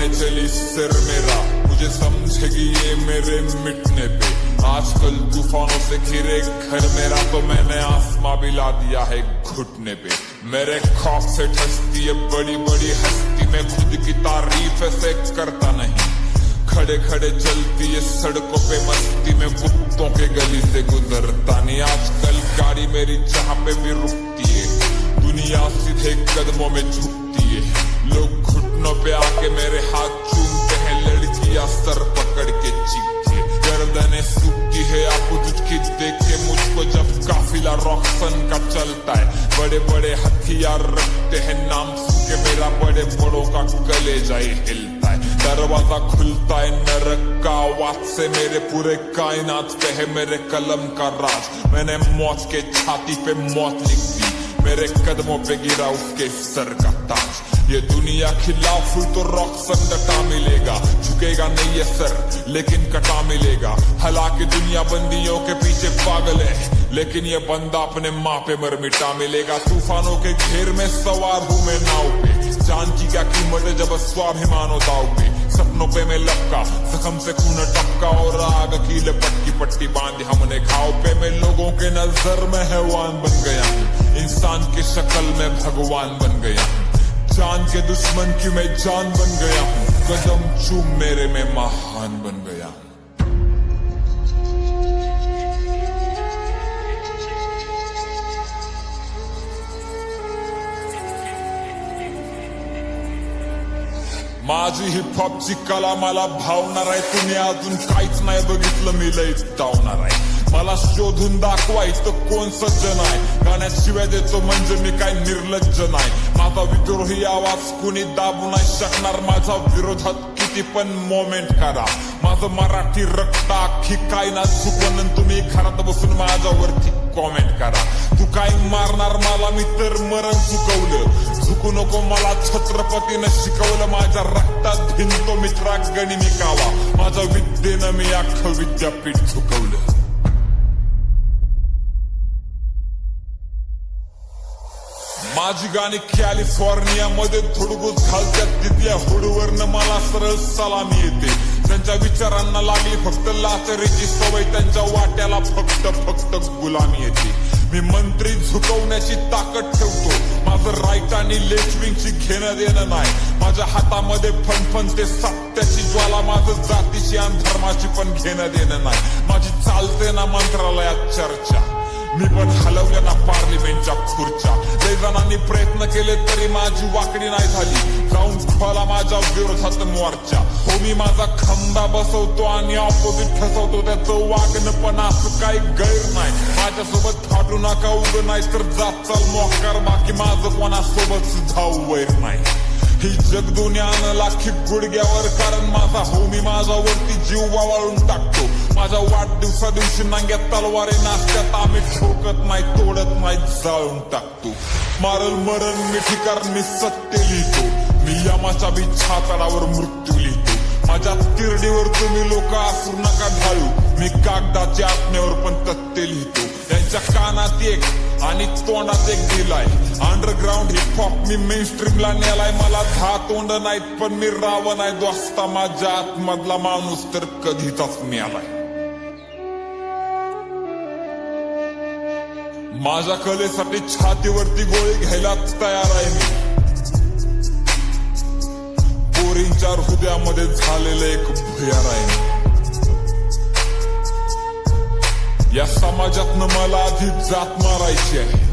में चली सिर मेरा, मुझे समझेगी ये मेरे मिटने पे। आजकल तूफानों से घिरे घर मेरा, तो मैंने आसमां भी ला दिया है घुटने पे। मेरे खौफ से ठसती है बड़ी बड़ी हस्ती, में खुद की तारीफ ऐसे करता नहीं। खड़े खड़े चलती है सड़कों पे मस्ती में, कुत्तों के गली से गुजरता नहीं। आजकल गाड़ी मेरी जहाँ पे भी रुकती है, दुनिया सीधे कदमों में झुकती है। लोग घुटनों पे आके मेरे हाथ चूमते हैं, लड़कियां सर पकड़ के चीखती है। गर्दनें सूखती है आपको दुखी देख के मुझको, जब काफिला रॉक्सन का चलता है। बड़े बड़े हथियार रखते हैं, नाम सुन के मेरा बड़े बड़ों का कलेजा हिलता है। दरवाजा खुलता है नरक का आवाज से, मेरे पूरे कायनात पे है मेरे कलम का राज। मैंने मौत के छाती पे मौत लिख दी, मेरे कदमों पे गिरा उसके सर का ताज। ये दुनिया खिलाफ हुई तो रॉक्सन डटा मिलेगा, झुकेगा नहीं ये सर लेकिन कटा मिलेगा। हालांकि दुनिया बंदियों के पीछे पागल है, लेकिन ये बंदा अपने माँ पे मर मिटा मिलेगा। तूफानों के घेर में सवार हूँ मैं नाव पे, जान की क्या कीमत है जब स्वाभिमान हो दाव पे। सपनों पे मैं लपका, जख्म से खून टपका, और आग की लपट की पट्टी बांधी हमने घाव पे। मैं लोगों के नजर में हैवान बन गया हूँ, इंसान की शक्ल में भगवान बन गया हूँ। जान के दुश्मन की मैं जान बन गया हूँ, कदम चूम मेरे में महान बन गया हूँ। माझी हिपहॉपची कला मला भावणार आहे, तुम्ही अजून काहीच नाही बघितलं मी लई धावणार आहे। मला शोधून दाखवायचं कोण सज्जन आहे, गाण्यात शिवाय देतो म्हणजे मी काय निर्लज्ज नाही। माझा विद्रोही आवाज कुणी दाबू नाही शकणार, माझा विरोधात किती पण मोमेंट करा। माझं मराठी रक्त अख्खी काय ना चुकवून, तुम्ही घरात बसून माझ्यावरती कॉमेंट करा। तू काय मारणार मला, मी तर मरण चुकवलं। झुकू नको मला छत्रपतीनं शिकवलं, माझ्या रक्तात भिनतो मित्रा गनिमी कावा। माझ्या विद्येनं मी अख्खं विद्यापीठ झुकवलं। माझी गाणी कॅलिफोर्निया मध्ये धुडगूस घालतात, तिथल्या हुडवरनं मला सरळ सलामी येते। त्यांच्या विचारांना लागली फक्त लाचरीची सवय, त्यांच्या वाट्याला फक्त गुलामी येते। मी मंत्री झुकवण्याची ताकद ठेवतो, माझं राईट आणि लेफ्ट विंगची घेणं देणं नाही। माझ्या हातामध्ये फणफणते सत्याची ज्वाला, माझं जातीची आणि धर्माची पण घेणं देणं नाही। माझी चालते ना मंत्रालयात चर्चा, मी पण हलवल्या ना पार्लिमेंटच्या खुर्च्या। लय जणांनी प्रयत्न केले तरी माझी वाकडी नाही झाली, जाऊन खोला माझ्या विरोधात मोर्चा। हो मी माझा खंदा बसवतो आणि ऑपोजिट ठसवतो, त्याचं वागणं पण असं काही गैर नाही। माझ्यासोबत फाटू नका उग, नाही तर जात चाल मोकार, बाकी माझं कोणासोबत सुद्धा वैर नाही। ही जग दुनियानं लाखी गुडघ्यावर, कारण माझा हो मी माझ्यावरती जीव वाळून टाकतो। माझ्या वाढदिवसा दिवशी नांग्यात तलवारी नाचत्यात, आम्ही ठोकत नाही तोडत नाही जाळून टाकतो। मारल मरण मिठी कारण मी सत्य लिहितो, मी यमाच्या बी छाताडावर मृत्यू लिहितो। माझ्या तिरडीवर तुम्ही लोक असू नका ढाळू, मी कागदाच्या आत्म्यावर पण तथ्य लिहितो। यांच्या कानात एक आणि तोंडात एक दिलाय, अंडरग्राऊंड हिपहॉप मी मेन स्ट्रीमला नेलाय। मला 10 तोंड नाहीत पण मी रावण आहे दोस्ता, माझ्या आतमधला माणूस तर कधीचाच मिळालाय। माझ्या कलेसाठी छातीवरती गोळी घ्यायला तयार आहे मी, पोरींच्या हृदयामध्ये झालेलं एक भुयार आहे। या समाजातनं मला आधी जात मारायची आहे,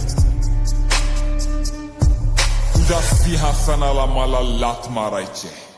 तुझ्या सिंहासनाला मला लाथ मारायची आहे।